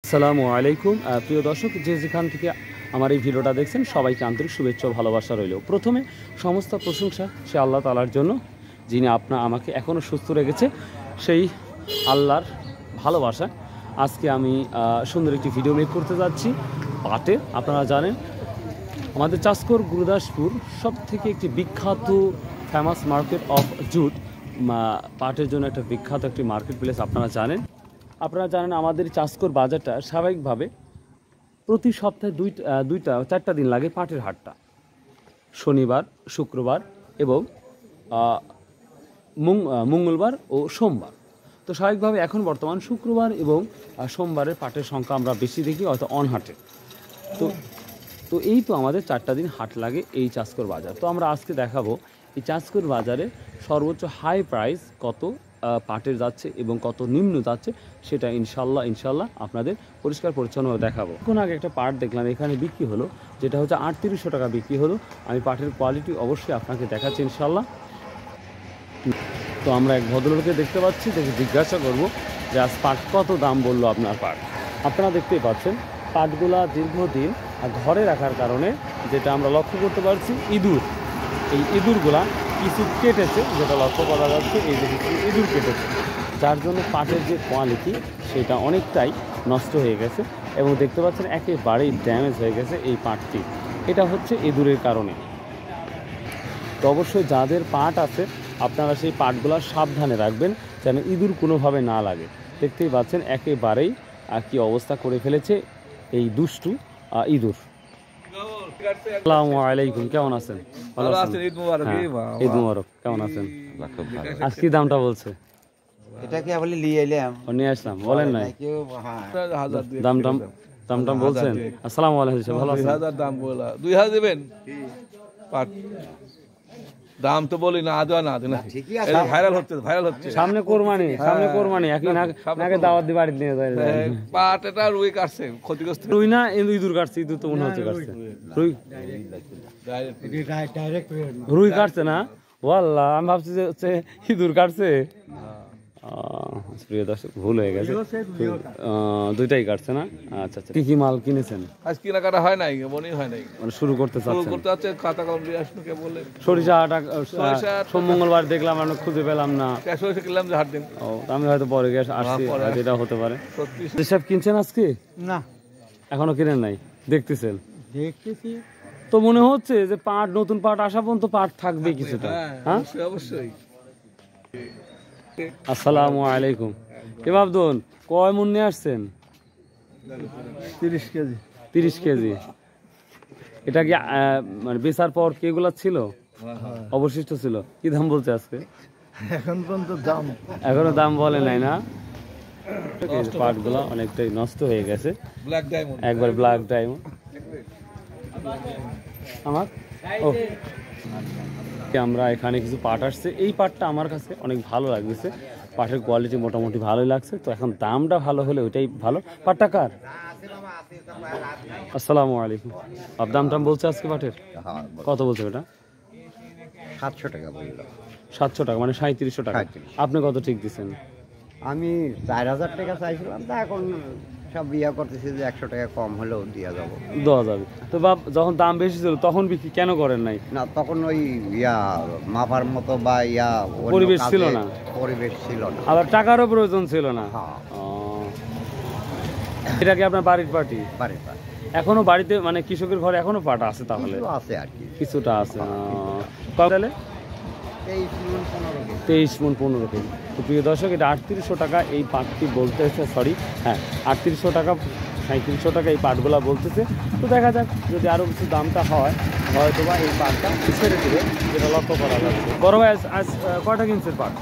আসসালামু আলাইকুম প্রিয় দর্শক, যে যেখান থেকে আমার এই ভিডিওটা দেখছেন সবাইকে আন্তরিক শুভেচ্ছা ও ভালোবাসা রইল। প্রথমে সমস্ত প্রশংসা সে আল্লাহ তাআলার জন্য, যিনি আমাকে এখনও সুস্থ রেখেছে। সেই আল্লাহর ভালোবাসা আজকে আমি সুন্দর একটি ভিডিও মেক করতে যাচ্ছি পাটে। আপনারা জানেন আমাদের চাষকর গুরুদাসপুর সব থেকে একটি বিখ্যাত ফেমাস মার্কেট অফ জুট, পাটের জন্য একটা বিখ্যাত একটি মার্কেট প্লেস। আপনারা জানেন আমাদের চাষকর বাজারটা স্বাভাবিকভাবে প্রতি সপ্তাহে চারটা দিন লাগে পাটের হাটটা, শনিবার, শুক্রবার এবং মঙ্গলবার ও সোমবার। তো স্বাভাবিকভাবে এখন বর্তমান শুক্রবার এবং সোমবারের পাটের সংখ্যা আমরা বেশি দেখি, হয়তো অনহাটে। তো এই তো আমাদের চারটা দিন হাট লাগে এই চাষকর বাজার। তো আমরা আজকে দেখাবো এই চাষকর বাজারে সর্বোচ্চ হাই প্রাইস কত পাটের যাচ্ছে এবং কত নিম্ন যাচ্ছে, সেটা ইনশাল্লাহ আপনাদের পরিষ্কার পরিচ্ছন্নভাবে দেখাবো। কোন আগে একটা পাট দেখলাম এখানে বিক্রি হলো, যেটা হচ্ছে 3800 টাকা বিক্রি হলো। আমি পাটের কোয়ালিটি অবশ্যই আপনাকে দেখাচ্ছি ইনশাল্লাহ। তো আমরা এক ভদ্রলোককে দেখতে পাচ্ছি, দেখে জিজ্ঞাসা করব যে আজ পাট কত দাম বললো আপনার পাট। আপনারা দেখতেই পাচ্ছেন পাটগুলা দীর্ঘদিন ঘরে রাখার কারণে যেটা আমরা লক্ষ্য করতে পারছি, এই ইঁদুরগুলা কিছু কেটেছে, যেটা লক্ষ্য করা যাচ্ছে। এই যে কিছু ইঁদুর কেটেছে, যার জন্য পাটের যে কোয়ালিটি সেটা অনেকটাই নষ্ট হয়ে গেছে এবং দেখতে পাচ্ছেন একেবারেই ড্যামেজ হয়ে গেছে এই পাটটি। এটা হচ্ছে ইঁদুরের কারণে। তো অবশ্যই যাদের পাট আছে আপনারা সেই পাটগুলা সাবধানে রাখবেন যেন ইঁদুর কোনোভাবে না লাগে। দেখতেই পাচ্ছেন একেবারেই কি অবস্থা করে ফেলেছে এই দুষ্টু ইঁদুর। আসসালামু আলাইকুম, কেমন আছেন? ভালো আছেন? ঈদ মুবারক। কেমন আছেন? আজ কি দামটা বলছে? এটা কি আপনি নিয়ে এলাম নিয়ে আসলাম, বলেন নাই দামটা বলছেন? আসসালামু আলাইকুম, ভালো আছেন? 2000 দাম বলা 2000 দিবেন পাট দাম তো বলি না, আদা না দেনা ঠিকই আছে। ভাইরাল হচ্ছে সামনে কোরবানি একই নাকে দাওয়াত দিয়ে বাড়ি নিয়ে যায়। পাট এটা রুই কাটছে, ক্ষতিগ্রস্ত রুই না ইঁদুর কাটছে? ইঁদুর তো মনে হচ্ছে কাটছে। রুই কাটছে না? ওয়াল্লাহ, আমি ভাবছি যে হচ্ছে ইঁদুর কাটছে। প্রিয় দর্শক, ভুল হয়ে গেছে, দুইটাই কাটছে না। আচ্ছা, কি মাল কিনেছেন? আজ কেনাকাটা হয় নাই, মনেই হয় নাই, মানে শুরু করতে চাচ্ছেন? খাতা কলম দিয়ে আসলো কে বলে। সরিষা সোম মঙ্গলবার দেখলাম, আমরা খুঁজে পেলাম না। সরিষা কিনলাম যে হাট দিন। আমি হয়তো পরে গিয়ে আসছি, এটা হতে পারে। সব কিনছেন আজকে? না, এখনো কিনেন নাই? দেখতেছি তো মনে হচ্ছে যে পাট, নতুন পাট আসা পর্যন্ত পাট থাকবে কিছুটা। হ্যাঁ, অবশ্যই। আসসালামু আলাইকুম। ইমামদুন, কয় মন নিয়ে আসছেন? 30 কেজি। এটা কি মানে বেচার পর কেগুলা ছিল, অবশিষ্ট ছিল? কি দাম বলছে আজকে? এখনো দাম বলে নাই না? পাটগুলো অনেকটাই নষ্ট হয়ে গেছে, একবার ব্ল্যাক ডায়মন্ড। আমরা এখানে কিছু পাট আসছে, এই পাটটা আমার কাছে অনেক ভালো লাগছে, পাটের কোয়ালিটি মোটামুটি ভালোই লাগছে। তো এখন দামটা ভালো হলে ওইটাই ভালো। পাটটা কার? আসসালামু আলাইকুম। দাম বলছে আজকে পাটের কত বলছে? ওটা 700 টাকা বলল। 700 টাকা, মানে 3700 টাকা। আপনি কত ঠিক দিচ্ছেন? আমি 4000 টাকা চাইছিলাম, তা এখন সব ইয়া করতেছি যে 100 টাকা কম হলেও দেওয়া যাবে। তো বাপ, যখন দাম বেশি ছিল তখন বিক্রি কেন করেন নাই? না, তখন ওই মাপার মতো বা পরিবেশ ছিল না, আবার টাকারও প্রয়োজন ছিল না। এটা কি আপনার বাড়ির পাটি? এখনো বাড়িতে, মানে কৃষকের ঘরে এখনো পাট আছে? তাহলে আছে আর কি, কিছুটা আছে। তাহলে 23 মন 15 কেজি। তো প্রিয় দর্শক, এটা 3800 টাকা এই পাটটি বলতেছে, হ্যাঁ 3800 টাকা, 3700 টাকা এই পাটগুলা বলতেছে। তো দেখা যাক, যদি আরও কিছু দামটা হয় হয়তো বা এই পাটটা ছেড়ে দেবে, যেটা লক্ষ্য করা যাচ্ছে। বড় ভাই আজ কয়টা কিনছে পাট?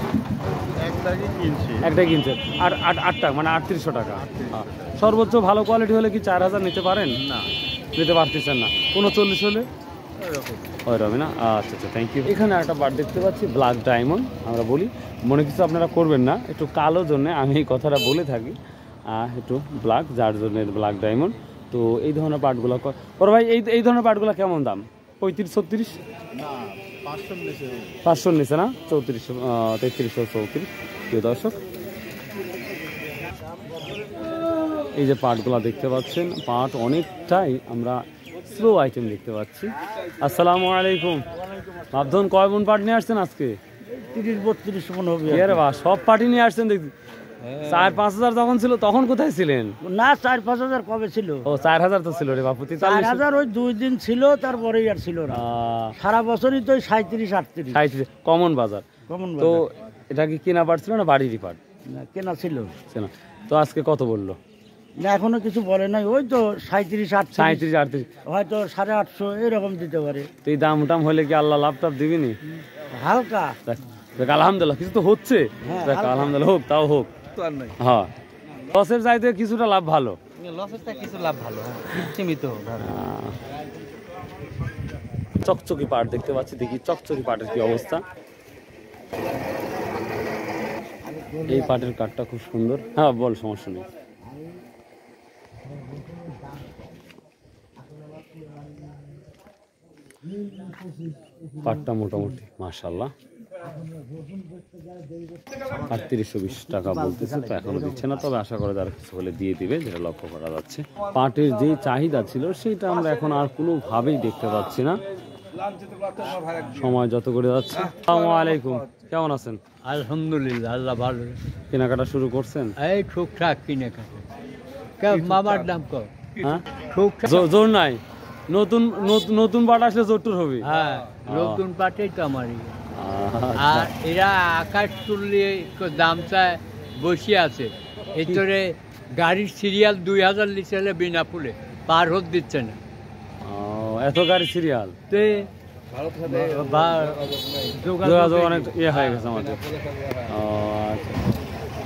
একটাই কিনছে। আর 8টা, মানে 3800 টাকা। সর্বোচ্চ ভালো কোয়ালিটি হলে কি 4000 নিতে পারেন? না, নিতে পারতেছেন না। 39 হলে ওইরকম না? আচ্ছা, থ্যাংক ইউ। এখানে একটা পাট দেখতে পাচ্ছি, ব্ল্যাক ডায়মন্ড। আমরা বলি, মনে কিছু আপনারা করবেন না, একটু কালো জন্য আমি এই কথাটা বলে থাকি, একটু ব্ল্যাক, যার জন্য ব্ল্যাক ডায়মন্ড। তো এই ধরনের পাটগুলো বড় ভাই, এই ধরনের পাটগুলো কেমন দাম? 35-36? 500 নিচে না? 3334। প্রিয় দর্শক, এই যে পাটগুলা দেখতে পাচ্ছেন, পাট অনেকটাই আমরা স্লো আইটেম দেখতে পাচ্ছি। আসসালামু আলাইকুম। মাপধন কয় মন পাট নিয়ে আসছেন আজকে? 30-32 মন হবে। আরে বাহ, সব পাটি নিয়ে আসছেন দেখছি। 4-5 হাজার যখন ছিল তখন কোথায় ছিলেন? না 4-5 হাজার কবে ছিল? ও 4 হাজার তো ছিল রে বাপু। 4 হাজার ওই 2 দিন ছিল, তারপরে আর ছিল না। সারা বছরই তো 37-38 কমন বাজার। কমন তো বাজার। এটা কি কেনা পাট ছিল না বাড়িরই পাট? না, কেনা ছিল। তো আজকে কত বললো? না এখনো কিছু বলে নাই, ওই তো 37-38 37-38। হয়তো 850 এরকম দিতে পারে। তো এই দাম টাম হলে কি আল্লাহ লাভ টাভ দিবিনি? হালকা। দেখ আলহামদুলিল্লাহ কিছু তো হচ্ছে। দেখ আলহামদুলিল্লাহ, হোক তাও হোক। হ্যাঁ, লসের চাইতে কিছুটা লাভ ভালো। লসেরটা কিছু লাভ ভালো, সীমিত। চকচকি পাট দেখতে পাচ্ছি, দেখি চকচকি পাটের কি অবস্থা। এই পাটের কাঠটা খুব সুন্দর। হ্যাঁ বল, সমস্যা নেই। পাটটা মোটামুটি মাশাআল্লাহ 3820 টাকা বলতেছে, তো এখনো দিচ্ছে না, তবে আশা করা যারা কিছু হলে দিয়ে দিবে, যেটা লক্ষ্য করা যাচ্ছে। পাটের যে চাহিদা ছিল সেটা আমরা এখন আর কোনোভাবেই দেখতে পাচ্ছি না, সময় যত করে যাচ্ছে। আসসালামু আলাইকুম, কেমন আছেন? আলহামদুলিল্লাহ, আল্লাহ ভালো। কেনাকাটা শুরু করছেন? এই টুকটাক কিনে খাবে। মামার দাম কর। হ্যাঁ, টুকটাক। জোর নাই। নতুন নতুন পাট আসলে জোরটুর হবে। হ্যাঁ, নতুন পাটেই তো আমারই। আচ্ছা। আর এরা আকাশ তুললে দাম চায় বসে আছে। এতরে গাড়ির সিরিয়াল 2000 লিটারে বিনা ফুলে পার হতে দিচ্ছে না। এত গাড়ি সিরিয়াল তে যোগাযোগ অনেক ইয়ে হয়ে গেছে আমাদের। আচ্ছা,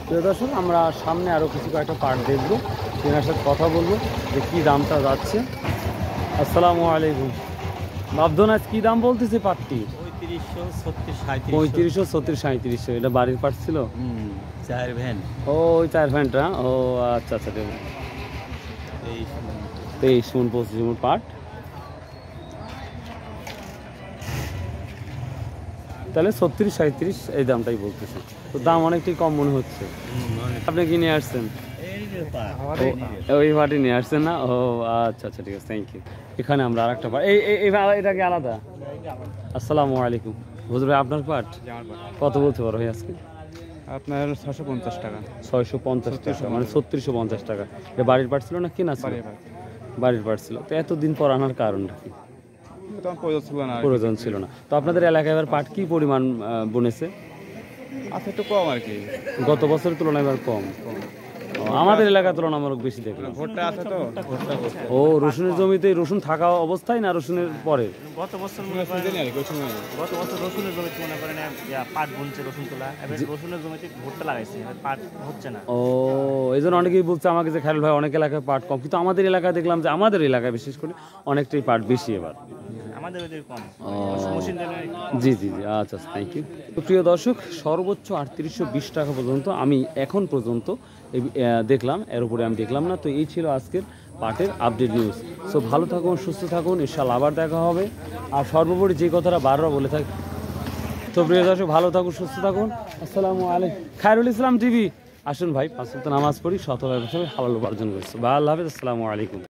প্রিয় দর্শক, আমরা সামনে আরো কিছু কয়েকটা পাট দেখবো, তেনার সাথে কথা বলবো যে কি দামটা যাচ্ছে। আসসালামু আলাইকুম। মাপধন আজ কি দাম বলতেছে পাটটি? 3500, 3700। এটা বাড়ির পাট ছিল? 4 ভ্যান। ও ওই 4 ভ্যানটা। ও আচ্ছা আচ্ছা, 23 মন 25 মন পাট। তাহলে 36-37 এই দামটাই বলতেছে, তো দাম অনেকটাই কম মনে হচ্ছে। আপনি কি নিয়ে আসছেন? ওই পাটি নিয়ে আসছেন না? ও আচ্ছা আচ্ছা, ঠিক আছে, থ্যাংক ইউ। এখানে আমরা আর একটা পাট, এটা কি আলাদা? আসসালামু আলাইকুম। হুজুর ভাই, আপনার পাট কত বলতে পারো ভাই আজকে? আপনার 650 টাকা। 650 টাকা, মানে 3650 টাকা। এটা বাড়ির পাট ছিল না কিনা ছিল? বাড়ির পাট ছিল। তো এতদিন পর আনার কারণটা কি? প্রয়োজন ছিল না। তো আপনাদের এলাকায় এবার পাট কি পরিমাণ বনেছে? আচ্ছা, একটু কম আর কি, গত বছরের তুলনায় এবার কম। আমাদের এলাকার তুলনামূলক বেশি দেখলাম। ভোটটা আছে তো। ও রসুনের জমিতে রসুন থাকা অবস্থায় না রসুনের পরে? গত বছর রসুনের জমিতে মনে করেন পাট বুনছে, রসুন তোলা, এবার রসুনের জমিতে ভুট্টা লাগাইছে, পাট হচ্ছে না। ও এই জন্য অনেকেই বলছে আমাকে যে খায়রুল ভাই অনেক এলাকায় পাট কম, কিন্তু আমাদের এলাকায় দেখলাম যে আমাদের এলাকায় বিশেষ করে অনেকটাই পাট বেশি এবার। আমাদের ওদের কম। জি জি জি, আচ্ছা, থ্যাংক ইউ। তো প্রিয় দর্শক, সর্বোচ্চ 3820 টাকা পর্যন্ত আমি এখন পর্যন্ত দেখলাম, এর উপরে আমি দেখলাম না। তো এই ছিল আজকের পাটের আপডেট নিউজ। সো ভালো থাকুন, সুস্থ থাকুন, ইনশাআল্লাহ আবার দেখা হবে। আর সর্বোপরি যে কথাটা বারবার বলে থাকি, তো প্রিয় দর্শক ভালো থাকুন, সুস্থ থাকুন। আসসালামু আলাইকুম। খায়রুল ইসলাম টিভি, আসুন ভাই 5 ওয়াক্ত নামাজ পড়ি, সততার হিসাবে হালাল উপার্জন করছি। বা আল্লাহ হাফেজ, আসসালামু আলাইকুম।